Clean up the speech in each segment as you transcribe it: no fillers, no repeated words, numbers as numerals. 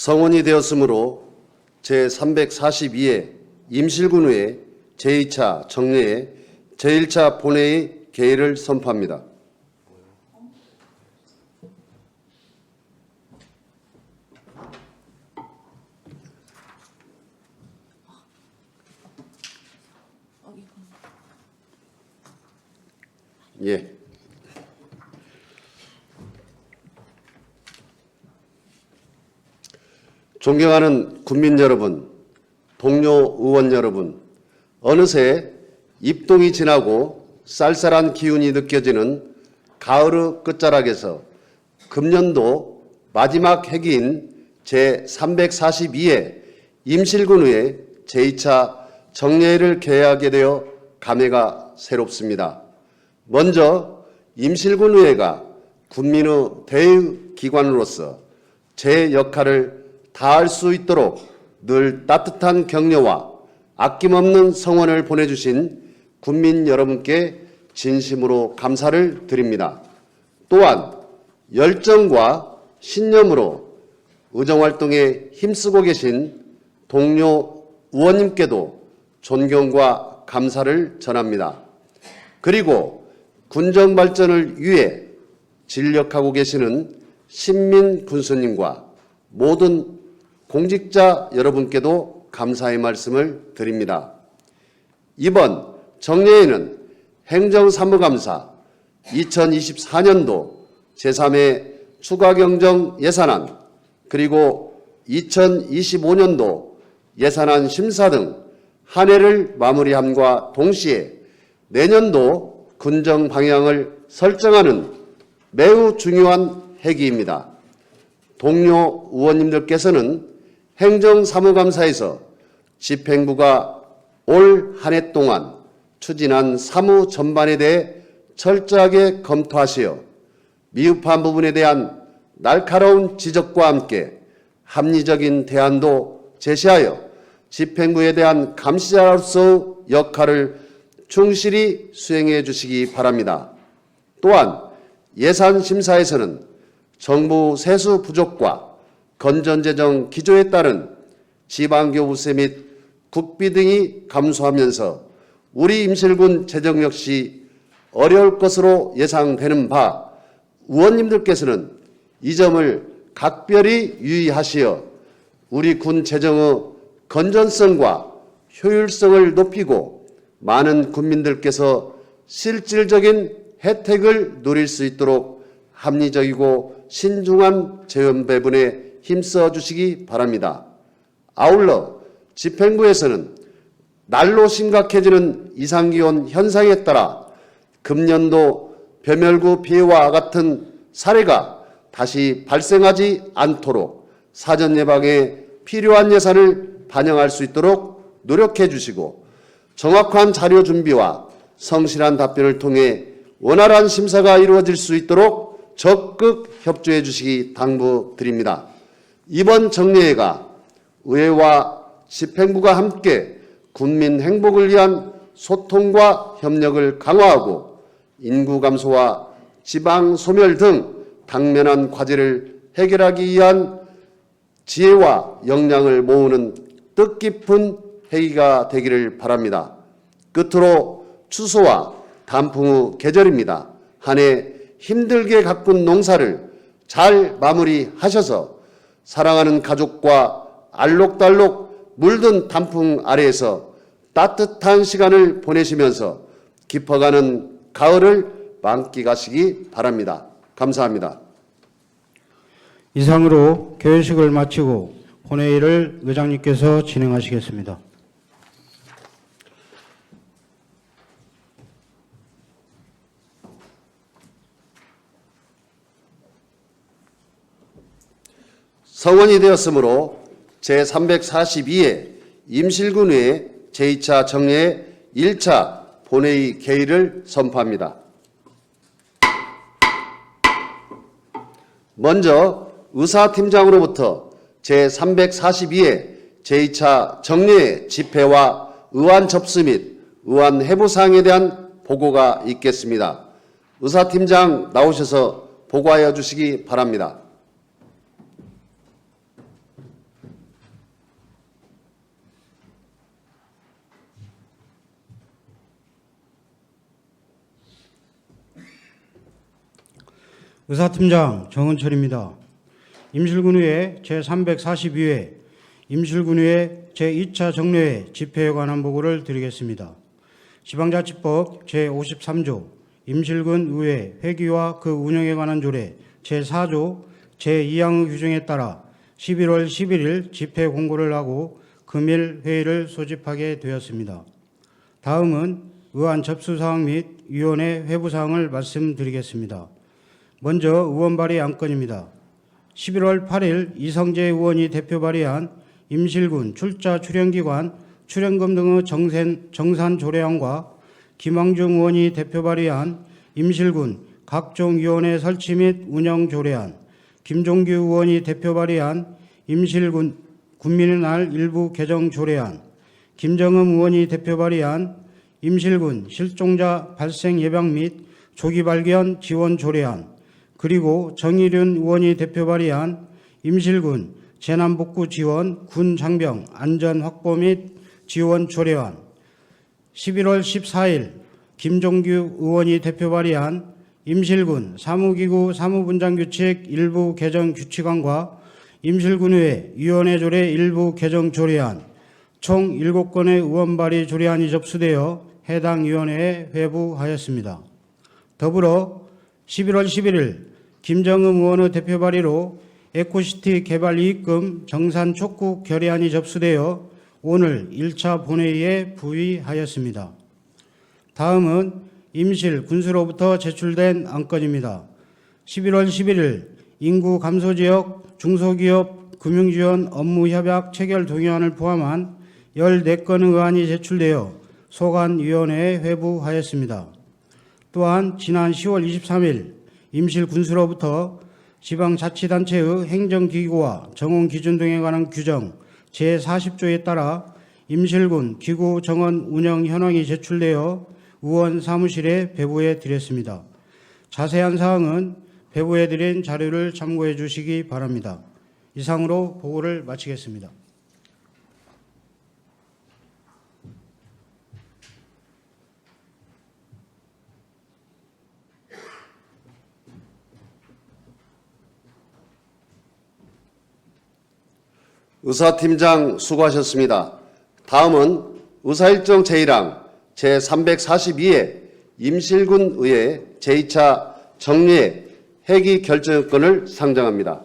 성원이 되었으므로 제342회 임실군의회 제2차 정례회 제1차 본회의 개의를 선포합니다. 예. 존경하는 국민 여러분, 동료 의원 여러분, 어느새 입동이 지나고 쌀쌀한 기운이 느껴지는 가을의 끝자락에서 금년도 마지막 회기인 제342회 임실군의회 제2차 정례회를 개회하게 되어 감회가 새롭습니다. 먼저 임실군의회가 국민의 대의기관으로서 제 역할을 다할 수 있도록 늘 따뜻한 격려와 아낌없는 성원을 보내주신 국민 여러분께 진심으로 감사를 드립니다. 또한 열정과 신념으로 의정활동에 힘쓰고 계신 동료 의원님께도 존경과 감사를 전합니다. 그리고 군정 발전을 위해 진력하고 계시는 신민 군수님과 모든 공직자 여러분께도 감사의 말씀을 드립니다. 이번 정례회는 행정사무감사 2024년도 제3회 추가경정 예산안 그리고 2025년도 예산안 심사 등 한 해를 마무리함과 동시에 내년도 군정 방향을 설정하는 매우 중요한 회기입니다. 동료 의원님들께서는 행정사무감사에서 집행부가 올 한 해 동안 추진한 사무 전반에 대해 철저하게 검토하시어 미흡한 부분에 대한 날카로운 지적과 함께 합리적인 대안도 제시하여 집행부에 대한 감시자로서의 역할을 충실히 수행해 주시기 바랍니다. 또한 예산심사에서는 정부 세수 부족과 건전재정 기조에 따른 지방교부세 및 국비 등이 감소하면서 우리 임실군 재정 역시 어려울 것으로 예상되는 바 의원님들께서는 이 점을 각별히 유의하시어 우리 군 재정의 건전성과 효율성을 높이고 많은 국민들께서 실질적인 혜택을 누릴 수 있도록 합리적이고 신중한 재원 배분에 힘써 주시기 바랍니다. 아울러 집행부에서는 날로 심각해지는 이상기온 현상에 따라 금년도 벼멸구 피해와 같은 사례가 다시 발생하지 않도록 사전 예방에 필요한 예산을 반영할 수 있도록 노력해 주시고 정확한 자료 준비와 성실한 답변을 통해 원활한 심사가 이루어질 수 있도록 적극 협조해 주시기 당부드립니다. 이번 정례회가 의회와 집행부가 함께 국민 행복을 위한 소통과 협력을 강화하고 인구 감소와 지방 소멸 등 당면한 과제를 해결하기 위한 지혜와 역량을 모으는 뜻깊은 회기가 되기를 바랍니다. 끝으로 추수와 단풍의 계절입니다. 한 해 힘들게 가꾼 농사를 잘 마무리하셔서 사랑하는 가족과 알록달록 물든 단풍 아래에서 따뜻한 시간을 보내시면서 깊어가는 가을을 만끽하시기 바랍니다. 감사합니다. 이상으로 개회식을 마치고 본회의를 의장님께서 진행하시겠습니다. 성원이 되었으므로 제342회 임실군의회 제2차 정례회 1차 본회의 개의를 선포합니다. 먼저 의사팀장으로부터 제342회 제2차 정례회 집회와 의안 접수 및 의안 해부사항에 대한 보고가 있겠습니다. 의사팀장 나오셔서 보고하여 주시기 바랍니다. 의사팀장 정은철입니다. 임실군의회 제342회 임실군의회 제2차 정례회 집회에 관한 보고를 드리겠습니다. 지방자치법 제53조 임실군 의회 회기와 그 운영에 관한 조례 제4조 제2항의 규정에 따라 11월 11일 집회 공고를 하고 금일 회의를 소집하게 되었습니다. 다음은 의안 접수사항 및 위원회 회부사항을 말씀드리겠습니다. 먼저 의원 발의 안건입니다. 11월 8일 이성재 의원이 대표 발의한 임실군 출자 출연기관 출연금 등의 정산 조례안과 김황중 의원이 대표 발의한 임실군 각종위원회 설치 및 운영 조례안, 김종규 의원이 대표 발의한 임실군 군민의 날 일부 개정 조례안, 김정음 의원이 대표 발의한 임실군 실종자 발생 예방 및 조기 발견 지원 조례안, 그리고 정일윤 의원이 대표 발의한 임실군 재난복구 지원 군 장병 안전 확보 및 지원 조례안, 11월 14일 김종규 의원이 대표 발의한 임실군 사무기구 사무분장규칙 일부 개정 규칙안과 임실군의회 위원회 조례 일부 개정 조례안, 총 7건의 의원 발의 조례안이 접수되어 해당 위원회에 회부하였습니다. 더불어 11월 11일 김정음 의원의 대표 발의로 에코시티 개발 이익금 정산 촉구 결의안이 접수되어 오늘 1차 본회의에 부의하였습니다. 다음은 임실 군수로부터 제출된 안건입니다. 11월 11일 인구 감소 지역 중소기업 금융지원 업무 협약 체결 동의안을 포함한 14건의 의안이 제출되어 소관위원회에 회부하였습니다. 또한 지난 10월 23일 임실 군수로부터 지방자치단체의 행정기구와 정원기준 등에 관한 규정 제40조에 따라 임실군 기구 정원 운영 현황이 제출되어 의원 사무실에 배부해 드렸습니다. 자세한 사항은 배부해 드린 자료를 참고해 주시기 바랍니다. 이상으로 보고를 마치겠습니다. 의사팀장 수고하셨습니다. 다음은 의사일정 제1항 제342회 임실군 의회 제2차 정례 회기 결정권을 상정합니다.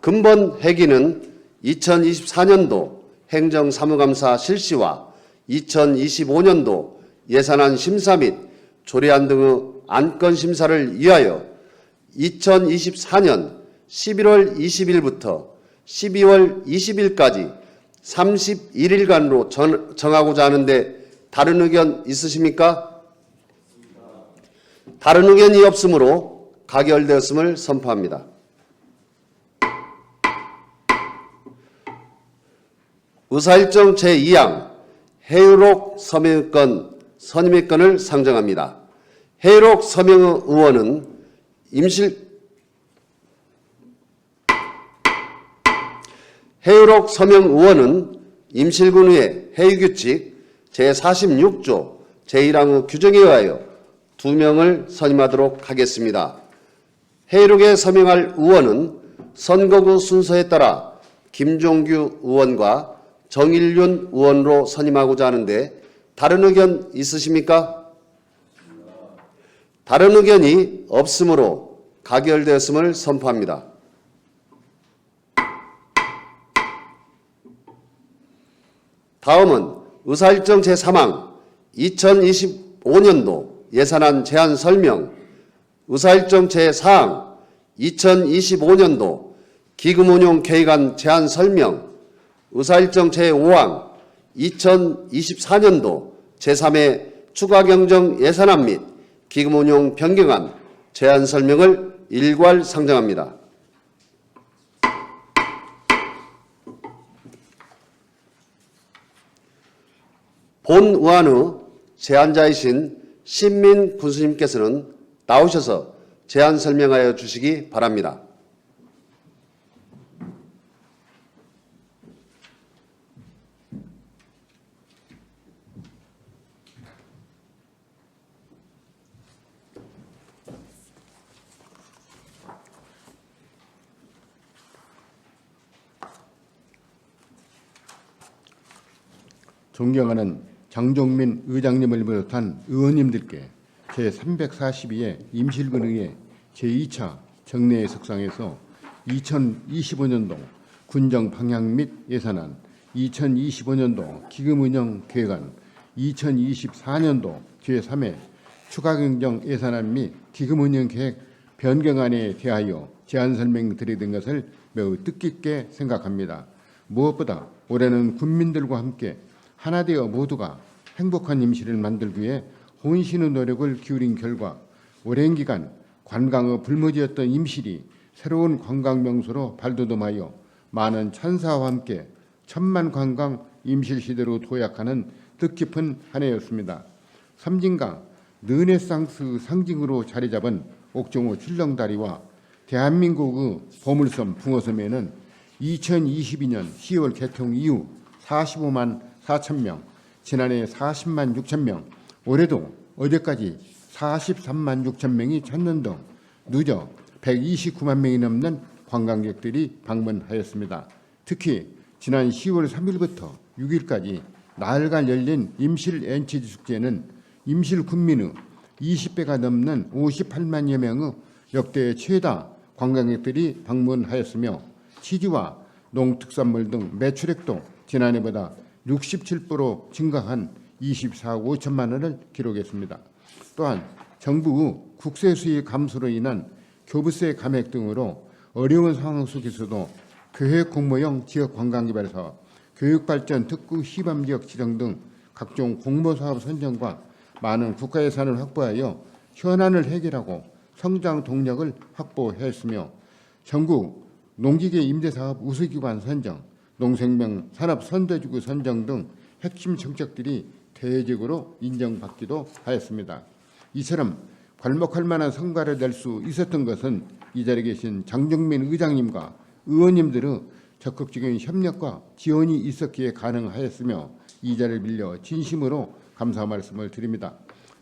근본 회기는 2024년도 행정사무감사 실시와 2025년도 예산안 심사 및 조례안 등의 안건 심사를 위하여 2024년 11월 20일부터 12월 20일까지 31일간으로 정하고자 하는데 다른 의견 있으십니까? 다른 의견이 없으므로 가결되었음을 선포합니다. 의사일정 제2항 해유록 서명권 선임의 건을 상정합니다. 해유록 서명 의원은 해유록 서명 의원은 임실군의회 회의규칙 제46조 제1항의 규정에 의하여 2명을 선임하도록 하겠습니다. 해유록에 서명할 의원은 선거구 순서에 따라 김종규 의원과 정일윤 의원으로 선임하고자 하는데 다른 의견 있으십니까? 다른 의견이 없으므로 가결되었음을 선포합니다. 다음은 의사일정 제3항 2025년도 예산안 제안 설명, 의사일정 제4항 2025년도 기금운용 계획안 제안 설명, 의사일정 제5항 2024년도 제3회 추가경정 예산안 및 기금운용 변경안 제안 설명을 일괄 상정합니다. 본 의안의 제안자이신 신민 군수님께서는 나오셔서 제안 설명하여 주시기 바랍니다. 존경하는 장종민 의장님을 비롯한 의원님들께 제342회 임실군의회 제2차 정례 석상에서 2025년도 군정 방향 및 예산안, 2025년도 기금운영 계획안, 2024년도 제3회 추가경정 예산안 및 기금운영 계획 변경안에 대하여 제안 설명드리는 것을 매우 뜻깊게 생각합니다. 무엇보다 올해는 국민들과 함께 하나 되어 모두가 행복한 임시를 만들기 위해 혼신의 노력을 기울인 결과 오랜 기간 관광의 불모지였던 임실이 새로운 관광 명소로 발돋움하여 많은 찬사와 함께 천만 관광 임실 시대로 도약하는 뜻깊은 한 해였습니다. 섬진강 르네상스 상징으로 자리 잡은 옥정호 출렁다리와 대한민국의 보물섬 붕어섬에는 2022년 10월 개통 이후 45만 4천 명, 지난해 40만 6천 명, 올해도 어제까지 43만 6천 명이 찾는 등 누적 129만 명이 넘는 관광객들이 방문하였습니다. 특히 지난 10월 3일부터 6일까지 나흘간 열린 임실 엔치지 축제는 임실 군민의 20배가 넘는 58만여 명의 역대 최다 관광객들이 방문하였으며 치즈와 농특산물 등 매출액도 지난해보다 67% 증가한 24억 5천만 원을 기록했습니다. 또한 정부의 국세 수입 감소로 인한 교부세 감액 등으로 어려운 상황 속에서도 교육 공모형 지역 관광개발 사업, 교육발전 특구 시범지역 지정 등 각종 공모사업 선정과 많은 국가 예산을 확보하여 현안을 해결하고 성장 동력을 확보했으며 전국 농기계 임대사업 우수기관 선정, 농생명 산업 선도지구 선정 등 핵심 정책들이 대외적으로 인정받기도 하였습니다. 이처럼 괄목할 만한 성과를 낼 수 있었던 것은 이 자리에 계신 장종민 의장님과 의원님들의 적극적인 협력과 지원이 있었기에 가능하였으며 이 자리를 빌려 진심으로 감사 말씀을 드립니다.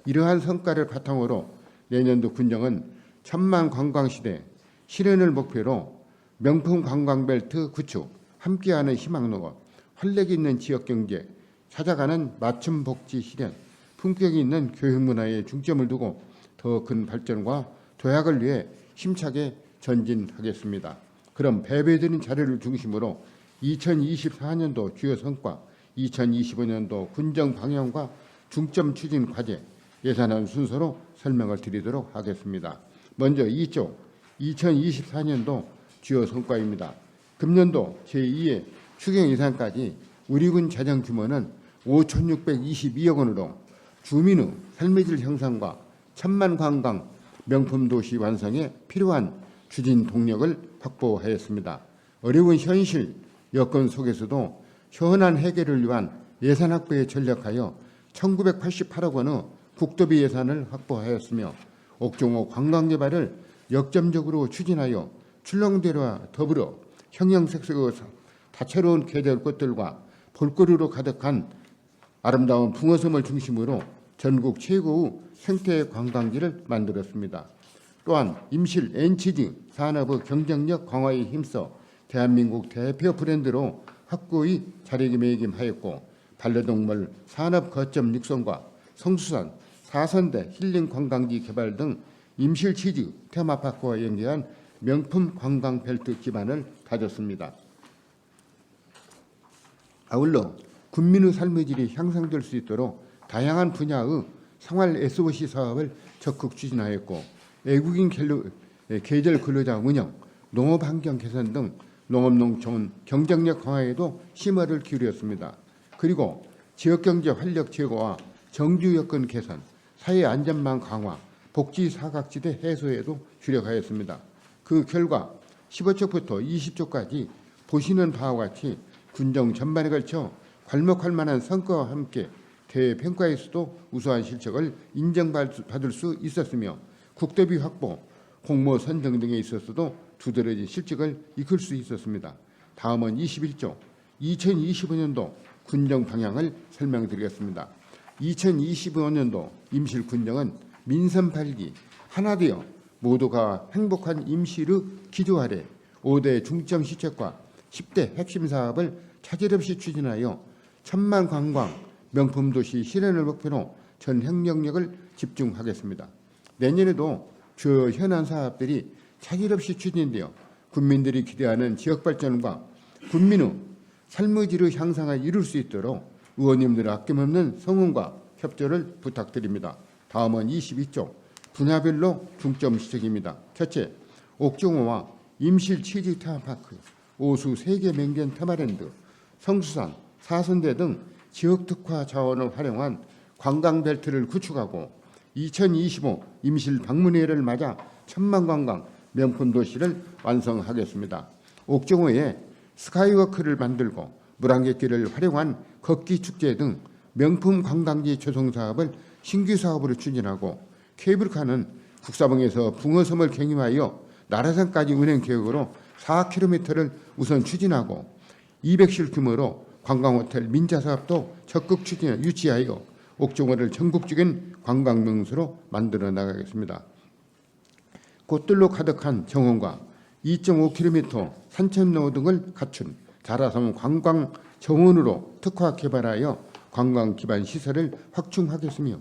이러한 성과를 바탕으로 내년도 군정은 천만 관광시대 실현을 목표로 명품 관광벨트 구축, 함께하는 희망농업, 활력 있는 지역경제, 찾아가는 맞춤 복지 실현, 품격 있는 교육문화에 중점을 두고 더 큰 발전과 도약을 위해 힘차게 전진하겠습니다. 그럼 배배드린 자료를 중심으로 2024년도 주요 성과, 2025년도 군정 방향과 중점 추진 과제, 예산안 순서로 설명을 드리도록 하겠습니다. 먼저 이쪽 2024년도 주요 성과입니다. 금년도 제2회 추경 예산까지 우리 군 재정 규모는 5,622억 원으로 주민의 삶의 질 향상과 천만 관광 명품 도시 완성에 필요한 추진 동력을 확보하였습니다. 어려운 현실 여건 속에서도 현안 해결을 위한 예산 확보에 전력하여 1,988억 원의 국도비 예산을 확보하였으며 옥정호 관광개발을 역점적으로 추진하여 출렁대로와 더불어 형형색색의 다채로운 계절꽃들과 볼거리로 가득한 아름다운 붕어섬을 중심으로 전국 최고의 생태 관광지를 만들었습니다. 또한 임실 엔치지 산업의 경쟁력 강화에 힘써 대한민국 대표 브랜드로 확고히 자리매김하였고 반려동물 산업 거점 육성과 성수산 4선대 힐링 관광지 개발 등 임실 치즈 테마파크와 연계한 명품 관광 벨트 기반을 다졌습니다. 아울러 국민의 삶의 질이 향상될 수 있도록 다양한 분야의 생활 SOC 사업을 적극 추진하였고 외국인 계절 근로자 운영, 농업 환경 개선 등 농업농촌 경쟁력 강화에도 심화를 기울였습니다. 그리고 지역경제 활력 제고와 정주 여건 개선, 사회 안전망 강화, 복지 사각지대 해소에도 주력하였습니다. 그 결과 15쪽부터 20쪽까지 보시는 바와 같이 군정 전반에 걸쳐 괄목할 만한 성과와 함께 대평가에서도 우수한 실적을 인정받을 수 있었으며 국도비 확보, 공모 선정 등에 있어서도 두드러진 실적을 이끌 수 있었습니다. 다음은 21조 2025년도 군정 방향을 설명드리겠습니다. 2025년도 임실 군정은 민선 8기 하나 되어 모두가 행복한 임시를 기조 아래 5대 중점 시책과 10대 핵심 사업을 차질 없이 추진하여 천만 관광 명품 도시 실현을 목표로 전 행정력을 집중하겠습니다. 내년에도 주요 현안 사업들이 차질 없이 추진되어 국민들이 기대하는 지역 발전과 국민의 삶의 질의 향상을 이룰 수 있도록 의원님들의 아낌없는 성원과 협조를 부탁드립니다. 다음은 22쪽 분야별로 중점 지적입니다. 첫째, 옥정호와 임실 취지 테마파크, 오수 세계 맹견 테마랜드, 성수산, 사선대 등 지역 특화 자원을 활용한 관광벨트를 구축하고 2025 임실 방문회를 맞아 천만 관광 명품 도시를 완성하겠습니다. 옥정호에 스카이워크를 만들고 물안갯길을 활용한 걷기 축제 등 명품 관광지 조성 사업을 신규 사업으로 추진하고 케이블카는 국사봉에서 붕어섬을 경유하여 나라산까지 운행 계획으로 4km를 우선 추진하고 200실 규모로 관광호텔 민자 사업도 적극 유치하여 옥정호를 전국적인 관광 명소로 만들어 나가겠습니다. 꽃들로 가득한 정원과 2.5km 산책로 등을 갖춘 자라섬 관광 정원으로 특화 개발하여 관광 기반 시설을 확충하겠으며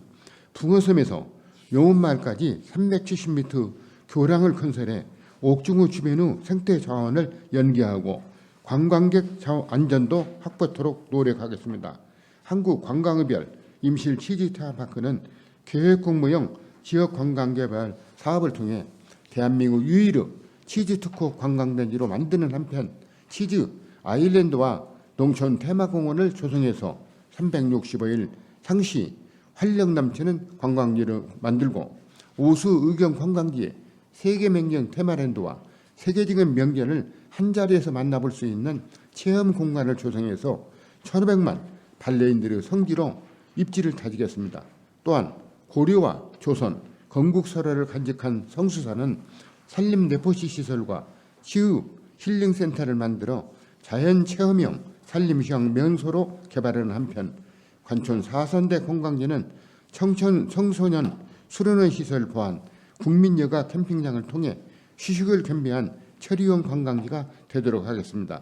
붕어섬에서 용운마을까지 370m 교량을 건설해 옥정호 주변의 생태 자원을 연계하고 관광객 안전도 확보토록 노력하겠습니다. 한국관광의별 임실 취지 테마파크는 계획공모형 지역 관광개발 사업을 통해 대한민국 유일의 치즈 특화 관광단지로 만드는 한편 치즈 아일랜드와 농촌 테마공원을 조성해서 365일 상시 활력 넘치는 관광지를 만들고 오수 의경 관광지에 세계 명경 테마랜드와 세계적인 명견을 한자리에서 만나볼 수 있는 체험 공간을 조성해서 1,500만 발레인들의 성지로 입지를 다지겠습니다. 또한 고려와 조선, 건국 설화를 간직한 성수산은 산림 내포시 시설과 치유 힐링센터를 만들어 자연 체험형 산림휴양 명소로 개발하는 한편 관촌 사선대 관광지는 청소년 수련원 시설 보완, 국민여가 캠핑장을 통해 휴식을 겸비한 처리용 관광지가 되도록 하겠습니다.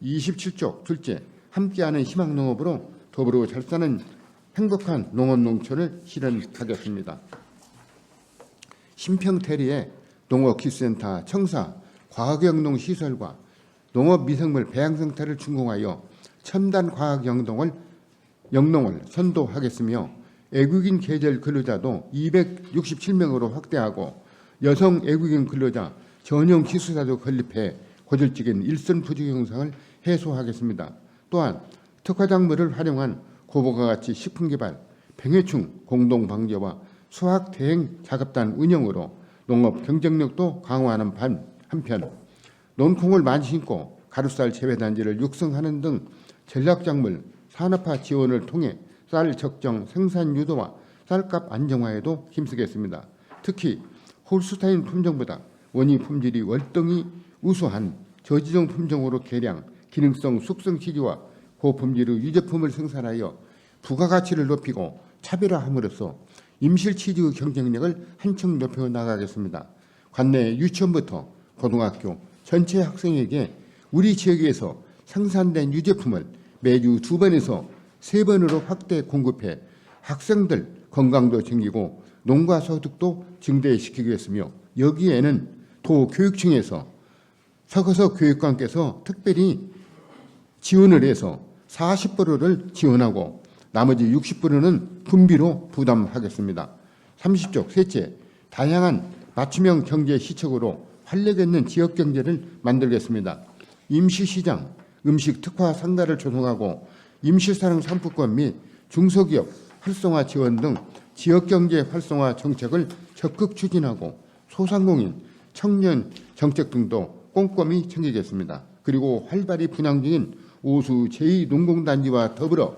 27쪽 둘째, 함께하는 희망농업으로 더불어 잘 사는 행복한 농원 농촌을 실현하겠습니다. 신평태리의 농업기술센터 청사 과학영농 시설과 농업미생물 배양센터를 준공하여 첨단 과학 영농을 선도하겠으며 외국인 계절 근로자도 267명으로 확대하고 여성 외국인 근로자 전용 기술사도 건립해 고질적인 일선 부족 현상을 해소하겠습니다. 또한 특화작물을 활용한 고보가 가치 식품개발, 병해충 공동방제와 수학 대행 작업단 운영으로 농업 경쟁력도 강화하는 한편 논콩을 많이 심고 가루쌀 재배단지를 육성하는 등 전략작물 산업화 지원을 통해 쌀 적정 생산 유도와 쌀값 안정화에도 힘쓰겠습니다. 특히 홀스타인 품종보다 원희 품질이 월등히 우수한 저지정 품종으로 개량, 기능성 숙성 치즈와 고품질의 유제품을 생산하여 부가가치를 높이고 차별화함으로써 임실 치즈의 경쟁력을 한층 높여 나가겠습니다. 관내 유치원부터 고등학교 전체 학생에게 우리 지역에서 생산된 유제품을 매주 2번에서 3번으로 확대 공급해 학생들 건강도 챙기고 농가 소득도 증대시키겠으며 여기에는 도교육청에서 서거서 교육감께서 특별히 지원을 해서 40%를 지원하고 나머지 60%는 분비로 부담하겠습니다. 30쪽 셋째, 다양한 맞춤형 경제 시책으로 활력 있는 지역 경제를 만들겠습니다. 임시시장, 음식 특화 상가를 조성하고 임실사랑 상품권 및 중소기업 활성화 지원 등 지역경제 활성화 정책을 적극 추진하고 소상공인, 청년 정책 등도 꼼꼼히 챙기겠습니다. 그리고 활발히 분양 중인 오수 제2농공단지와 더불어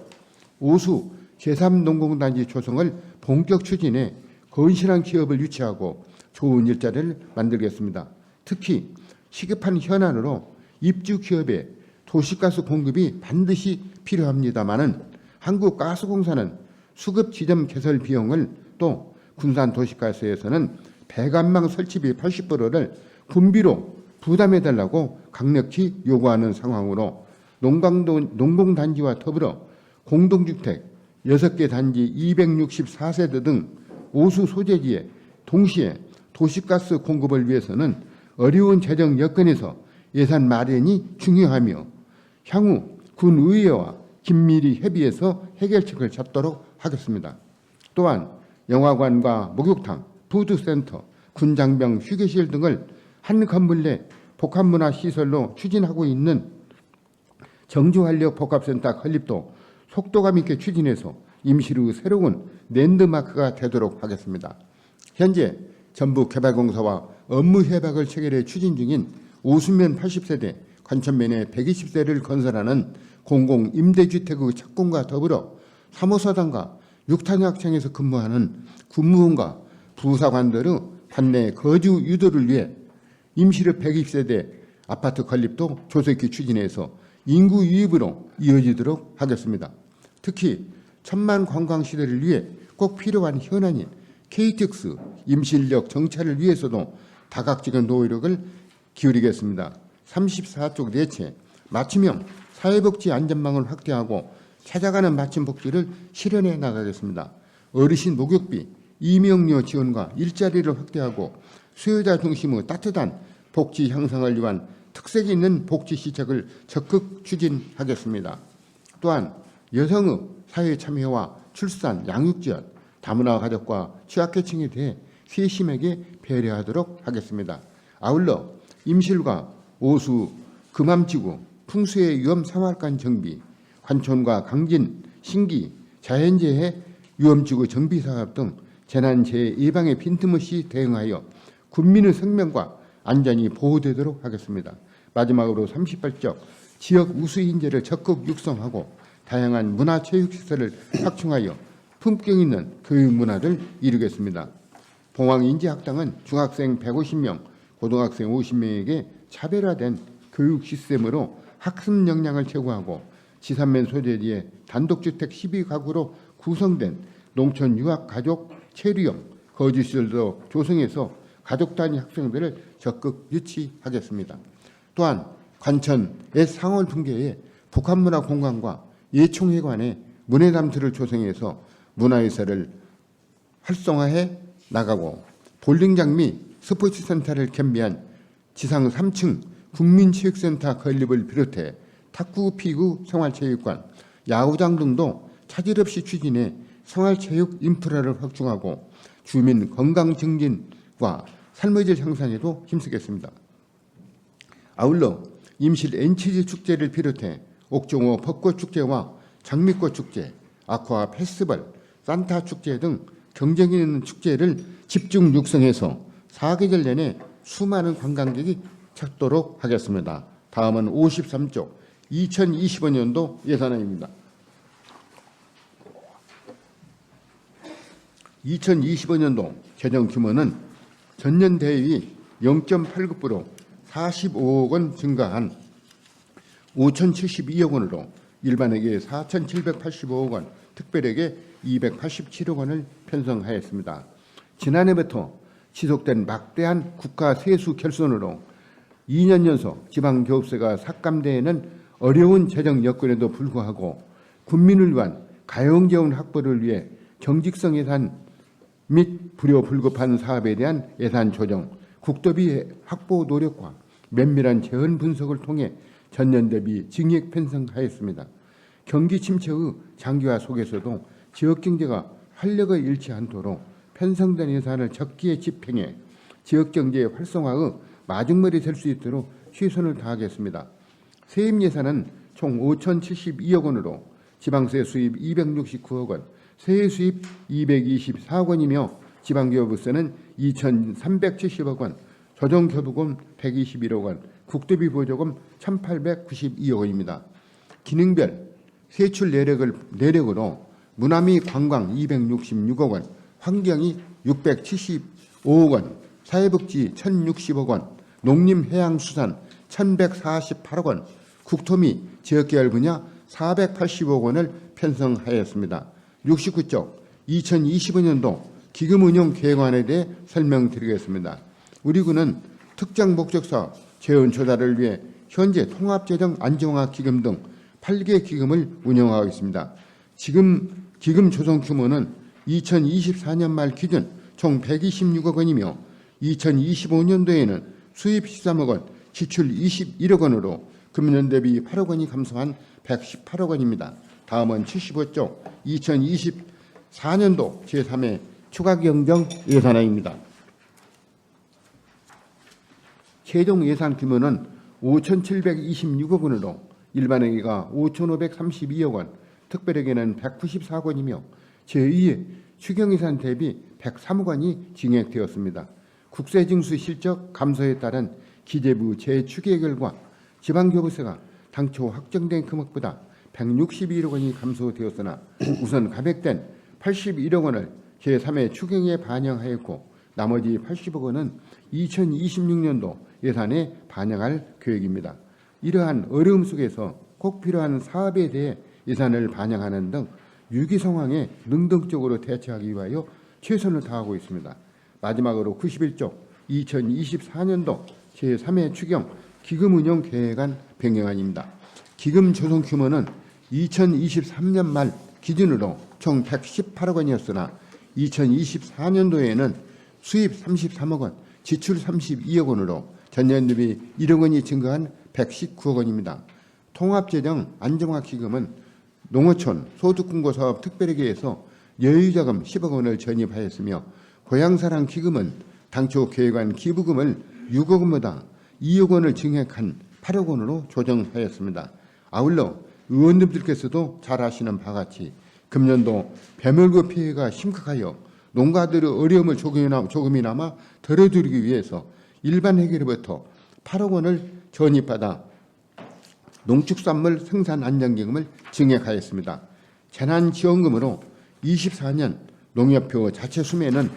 오수 제3농공단지 조성을 본격 추진해 건실한 기업을 유치하고 좋은 일자리를 만들겠습니다. 특히 시급한 현안으로 입주 기업의 도시가스 공급이 반드시 필요합니다마는 한국가스공사는 수급 지점 개설 비용을 또 군산 도시가스에서는 배관망 설치비 80%를 분비로 부담해달라고 강력히 요구하는 상황으로 농공단지와 더불어 공동주택, 6개 단지 264세대 등 오수 소재지에 동시에 도시가스 공급을 위해서는 어려운 재정 여건에서 예산 마련이 중요하며 향후 군의회와 긴밀히 협의해서 해결책을 찾도록 하겠습니다. 또한 영화관과 목욕탕, 푸드센터, 군장병 휴게실 등을 한 건물 내 복합문화시설로 추진하고 있는 정주활력 복합센터 건립도 속도감 있게 추진해서 임시로 새로운 랜드마크가 되도록 하겠습니다. 현재 전북개발공사와 업무 협약을 체결해 추진 중인 오수면 80세대, 관천면에 120세를 건설하는 공공임대주택의 착공과 더불어 3호사단과 6탄약청에서 근무하는 군무원과 부사관들의 관내 거주 유도를 위해 임시로 120세대 아파트 건립도 조속히 추진해서 인구 유입으로 이어지도록 하겠습니다. 특히 천만 관광시대를 위해 꼭 필요한 현안인 KTX 임시인력 정차를 위해서도 다각적인 노력을 기울이겠습니다. 34쪽 내체 맞춤형 사회복지 안전망을 확대하고 찾아가는 맞춤 복지를 실현해 나가겠습니다. 어르신 목욕비, 임용료 지원과 일자리를 확대하고 수요자 중심의 따뜻한 복지 향상을 위한 특색 있는 복지 시책을 적극 추진하겠습니다. 또한 여성의 사회 참여와 출산, 양육 지원, 다문화 가족과 취약계층에 대해 세심하게 배려하도록 하겠습니다. 아울러 임실과 오수, 금암지구, 풍수의 위험 생활관 정비, 관촌과 강진, 신기, 자연재해 위험지구 정비 사업 등 재난재해 예방에 빈틈없이 대응하여 국민의 생명과 안전이 보호되도록 하겠습니다. 마지막으로 38적 지역 우수 인재를 적극 육성하고 다양한 문화체육시설을 확충하여 품격 있는 교육 문화를 이루겠습니다. 봉황인지학당은 중학생 150명, 고등학생 50명에게 차별화된 교육 시스템으로 학습 역량을 제고하고 지산면 소재지에 단독주택 12가구로 구성된 농촌 유학가족 체류형 거주시설도 조성해서 가족 단위 학생들을 적극 유치하겠습니다. 또한 관천 상월 붕괴에 복합문화공간과 예총회관에 문해담터를 조성해서 문화예술을 활성화해 나가고 볼링장 및 스포츠센터를 겸비한 지상 3층 국민체육센터 건립을 비롯해 탁구, 피구, 생활체육관, 야구장 등도 차질 없이 추진해 생활체육 인프라를 확충하고 주민 건강 증진과 삶의 질 향상에도 힘쓰겠습니다. 아울러 임실 엔치즈 축제를 비롯해 옥종호 벚꽃축제와 장미꽃축제, 아쿠아 페스티벌, 산타 축제 등 경쟁 있는 축제를 집중 육성해서 4계절 내내 수많은 관광객이 찾도록 하겠습니다. 다음은 53쪽 2025년도 예산안입니다. 2025년도 재정 규모는 전년 대비 0.89% 45억 원 증가한 5,072억 원으로 일반에게 4,785억 원, 특별에게 287억 원을 편성하였습니다. 지난해부터 지속된 막대한 국가 세수 결손으로 2년 연속 지방교업세가 삭감되는 어려운 재정 여건에도 불구하고 국민을 위한 가용재원 확보를 위해 경직성 예산 및 불효불급한 사업에 대한 예산 조정, 국도비 확보 노력과 면밀한 재원 분석을 통해 전년 대비 증액 편성하였습니다. 경기 침체의 장기화 속에서도 지역 경제가 활력을 잃지 않도록 편성된 예산을 적기에 집행해 지역 경제의 활성화의 마중물이 될 수 있도록 최선을 다하겠습니다. 세입 예산은 총 5,072억 원으로 지방세 수입 269억 원, 세액 수입 224억 원이며 지방교부세는 2,370억 원, 조정교부금 121억 원, 국도비 보조금 1,892억 원입니다. 기능별 세출 내력으로 문화 및 관광 266억 원, 환경이 675억 원, 사회복지 1,060억 원, 농림해양수산 1,148억 원, 국토 및 지역계열 분야 480억 원을 편성하였습니다. 69쪽 2025년도 기금운용 계획안에 대해 설명드리겠습니다. 우리 군은 특정 목적사업 재원 조달을 위해 현재 통합재정 안정화 기금 등 8개 기금을 운영하고 있습니다. 지금 기금 조성 규모는 2024년 말 기준 총 126억 원이며 2025년도에는 수입 13억 원, 지출 21억 원으로 금년 대비 8억 원이 감소한 118억 원입니다. 다음은 75조 2024년도 제3회 추가경정 예산안입니다. 최종 예산 규모는 5,726억 원으로 일반회계가 5,532억 원, 특별회계는 194억 원이며 제2의 추경예산 대비 103억 원이 증액되었습니다. 국세징수 실적 감소에 따른 기재부 재추계 결과 지방교부세가 당초 확정된 금액보다 161억 원이 감소되었으나 우선 감액된 81억 원을 제3회 추경에 반영하였고 나머지 80억 원은 2026년도 예산에 반영할 계획입니다. 이러한 어려움 속에서 꼭 필요한 사업에 대해 예산을 반영하는 등 위기 상황에 능동적으로 대처하기 위하여 최선을 다하고 있습니다. 마지막으로 91조 2024년도 제3회 추경 기금 운영 계획안 변경안입니다. 기금 조성 규모는 2023년 말 기준으로 총 118억 원이었으나 2024년도에는 수입 33억 원, 지출 32억 원으로 전년 대비 1억 원이 증가한 119억 원입니다. 통합재정 안정화 기금은 농어촌 소득분고사업 특별회계에서 여유자금 10억 원을 전입하였으며 고향사랑 기금은 당초 계획한 기부금을 6억 원보다 2억 원을 증액한 8억 원으로 조정하였습니다. 아울러 의원님들께서도 잘 아시는 바와 같이 금년도 벼멸구 피해가 심각하여 농가들의 어려움을 조금이나마 덜어드리기 위해서 일반 회계로부터 8억 원을 전입받아 농축산물 생산 안정기금을 증액하였습니다. 재난지원금으로 24년 농협표 자체 수매는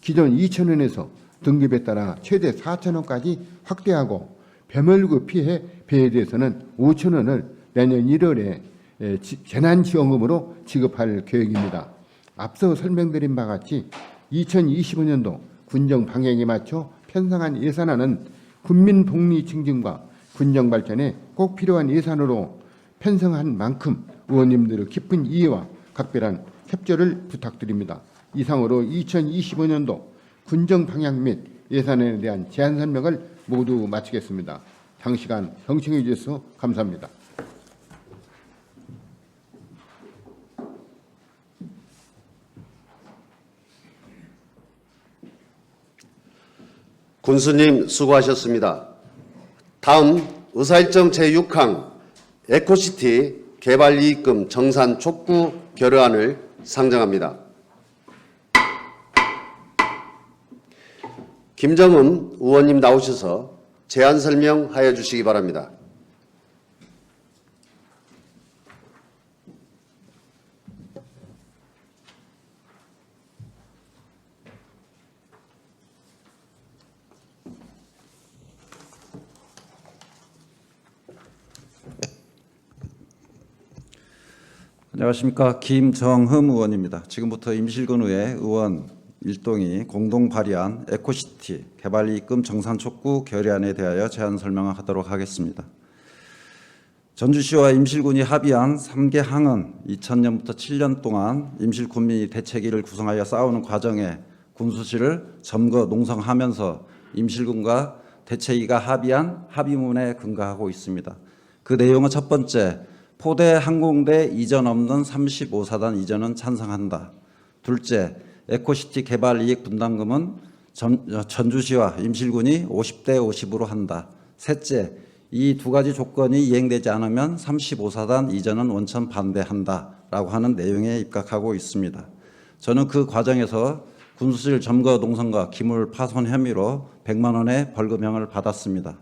기존 2,000원에서 등급에 따라 최대 4,000원까지 확대하고 벼멸구 피해 배에 대해서는 5,000원을 내년 1월에 재난지원금으로 지급할 계획입니다. 앞서 설명드린 바와 같이 2025년도 군정 방향에 맞춰 편성한 예산안은 군민 복리 증진과 군정 발전에 꼭 필요한 예산으로 편성한 만큼 의원님들의 깊은 이해와 각별한 협조를 부탁드립니다. 이상으로 2025년도 군정 방향 및 예산에 대한 제안 설명을 모두 마치겠습니다. 장시간 경청해 주셔서 감사합니다. 군수님 수고하셨습니다. 다음 의사일정 제6항 에코시티 개발이익금 정산 촉구 결의안을 상정합니다. 김정은 의원님 나오셔서 제안 설명하여 주시기 바랍니다. 안녕하십니까. 김정흠 의원입니다. 지금부터 임실근의회 의원 일동이 공동 발의한 에코시티 개발이익금 정산 촉구 결의안에 대하여 제안 설명을 하도록 하겠습니다. 전주시와 임실군이 합의한 3개 항은 2000년부터 7년 동안 임실군민이 대책위를 구성하여 싸우는 과정에 군수실을 점거 농성하면서 임실군과 대책위가 합의한 합의문에 근거하고 있습니다. 그 내용은 첫 번째, 포대 항공대 이전 없는 35사단 이전은 찬성한다. 둘째, 에코시티 개발 이익 분담금은 전주시와 임실군이 50대 50으로 한다. 셋째, 이 두 가지 조건이 이행되지 않으면 35사단 이전은 원천 반대한다라고 하는 내용에 입각하고 있습니다. 저는 그 과정에서 군수실 점거 농성과 기물 파손 혐의로 100만 원의 벌금형을 받았습니다.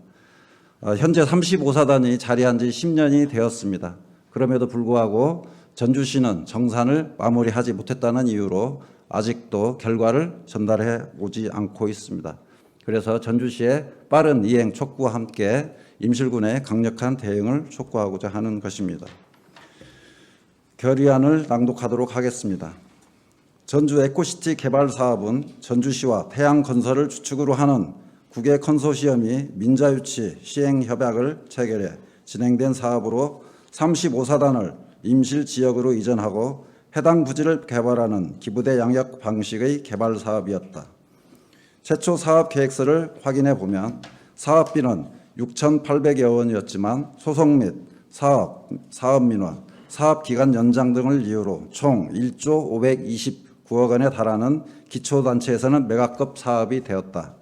현재 35사단이 자리한 지 10년이 되었습니다. 그럼에도 불구하고 전주시는 정산을 마무리하지 못했다는 이유로 아직도 결과를 전달해 오지 않고 있습니다. 그래서 전주시의 빠른 이행 촉구와 함께 임실군의 강력한 대응을 촉구하고자 하는 것입니다. 결의안을 낭독하도록 하겠습니다. 전주 에코시티 개발 사업은 전주시와 태양건설을 주축으로 하는 국외 컨소시엄이 민자유치 시행협약을 체결해 진행된 사업으로 35사단을 임실 지역으로 이전하고 해당 부지를 개발하는 기부대 양역 방식의 개발 사업이었다. 최초 사업 계획서를 확인해 보면 사업비는 6,800여 원이었지만 소송 및 사업 민원, 사업 기간 연장 등을 이유로 총 1조 529억 원에 달하는 기초단체에서는 메가급 사업이 되었다.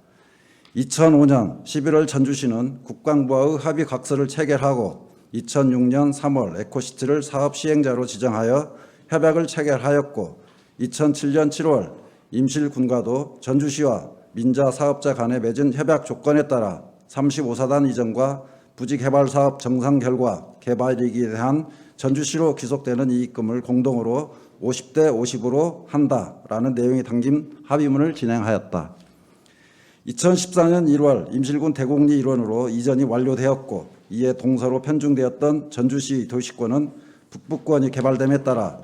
2005년 11월 전주시는 국방부와의 합의각서를 체결하고 2006년 3월 에코시티를 사업 시행자로 지정하여 협약을 체결하였고 2007년 7월 임실군과도 전주시와 민자 사업자 간에 맺은 협약 조건에 따라 35사단 이전과 부지 개발 사업 정상 결과 개발 이익에 대한 전주시로 귀속되는 이익금을 공동으로 50대 50으로 한다라는 내용이 담긴 합의문을 진행하였다. 2014년 1월 임실군 대곡리 일원으로 이전이 완료되었고 이에 동서로 편중되었던 전주시 도시권은 북부권이 개발됨에 따라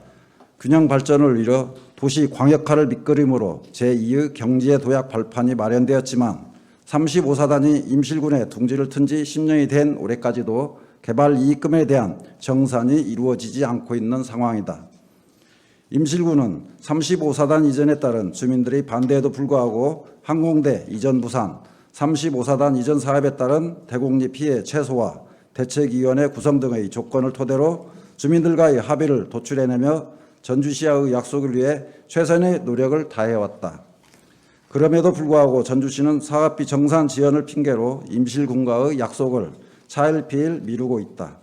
균형 발전을 이뤄 도시 광역화를 밑그림으로 제2의 경지의 도약 발판이 마련되었지만 35사단이 임실군에 둥지를 튼 지 10년이 된 올해까지도 개발 이익금에 대한 정산이 이루어지지 않고 있는 상황이다. 임실군은 35사단 이전에 따른 주민들의 반대에도 불구하고 항공대 이전 부산, 35사단 이전 사업에 따른 대곡리 피해 최소화, 대책위원회 구성 등의 조건을 토대로 주민들과의 합의를 도출해내며 전주시와의 약속을 위해 최선의 노력을 다해왔다. 그럼에도 불구하고 전주시는 사업비 정산 지연을 핑계로 임실군과의 약속을 차일피일 미루고 있다.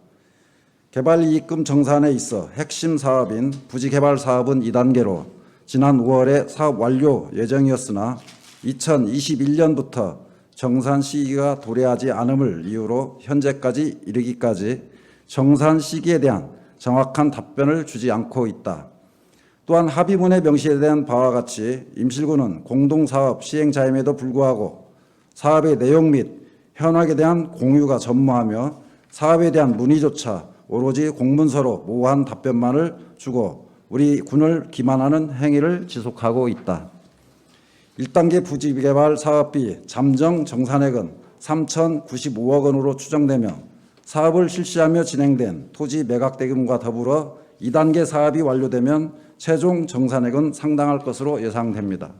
개발 이익금 정산에 있어 핵심 사업인 부지 개발 사업은 2단계로 지난 5월에 사업 완료 예정이었으나 2021년부터 정산 시기가 도래하지 않음을 이유로 현재까지 이르기까지 정산 시기에 대한 정확한 답변을 주지 않고 있다. 또한 합의문에 명시된 바와 같이 임실군은 공동사업 시행자임에도 불구하고 사업의 내용 및 현황에 대한 공유가 전무하며 사업에 대한 문의조차 오로지 공문서로 모호한 답변만을 주고 우리 군을 기만하는 행위를 지속하고 있다. 1단계 부지 개발 사업비 잠정 정산액은 3,095억 원으로 추정되며 사업을 실시하며 진행된 토지 매각 대금과 더불어 2단계 사업이 완료되면 최종 정산액은 상당할 것으로 예상됩니다.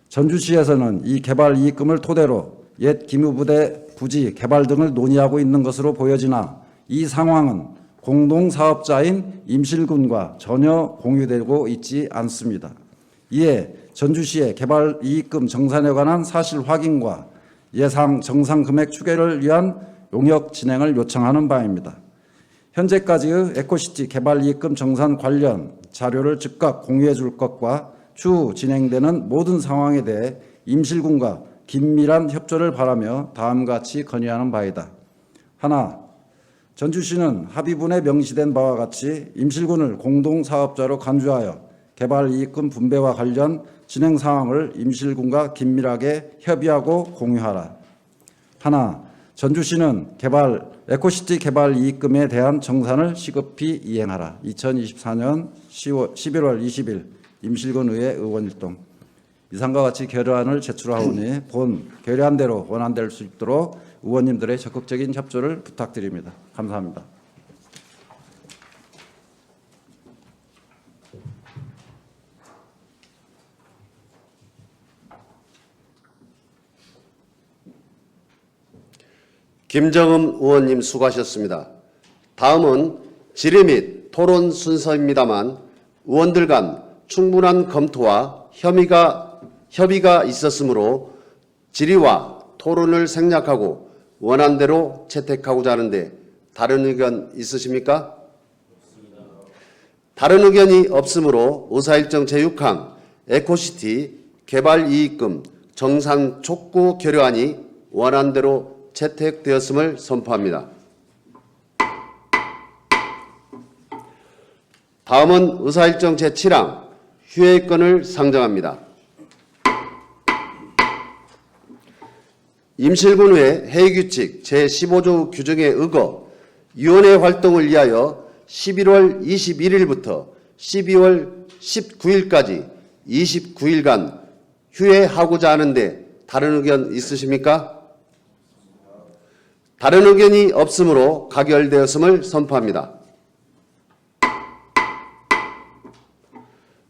전주시에서는 이 개발 이익금을 토대로 옛 기무부대 부지 개발 등을 논의하고 있는 것으로 보여지나 이 상황은 공동사업자인 임실군과 전혀 공유되고 있지 않습니다. 이에 전주시의 개발 이익금 정산에 관한 사실 확인과 예상 정산 금액 추계를 위한 용역 진행을 요청하는 바입니다. 현재까지의 에코시티 개발 이익금 정산 관련 자료를 즉각 공유해 줄 것과 추후 진행되는 모든 상황에 대해 임실군과 긴밀한 협조를 바라며 다음과 같이 건의하는 바이다. 하나, 전주시는 합의문에 명시된 바와 같이 임실군을 공동사업자로 간주하여 개발 이익금 분배와 관련 진행 상황을 임실군과 긴밀하게 협의하고 공유하라. 하나, 전주시는 에코시티 개발 이익금에 대한 정산을 시급히 이행하라. 2024년 11월 20일 임실군 의회 의원일동. 이상과 같이 결의안을 제출하오니 본 결의안대로 원안될 수 있도록 의원님들의 적극적인 협조를 부탁드립니다. 감사합니다. 김정흠 의원님 수고하셨습니다. 다음은 질의 및 토론 순서입니다만 의원들 간 충분한 검토와 협의가 있었으므로 질의와 토론을 생략하고 원안대로 채택하고자 하는데 다른 의견 있으십니까? 다른 의견이 없으므로 의사일정 제6항 에코시티 개발이익금 정산 촉구 결의안이 원안대로 채택되었음을 선포합니다. 다음은 의사일정 제7항 휴회권을 상정합니다. 임실군의 회의규칙 제15조 규정에 의거 위원회 활동을 위하여 11월 21일부터 12월 19일까지 29일간 휴회하고자 하는데 다른 의견 있으십니까? 다른 의견이 없으므로 가결되었음을 선포합니다.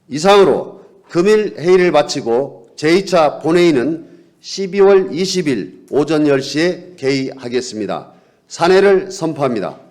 이상으로 금일 회의를 마치고 제2차 본회의는 12월 20일 오전 10시에 개의하겠습니다. 산회를 선포합니다.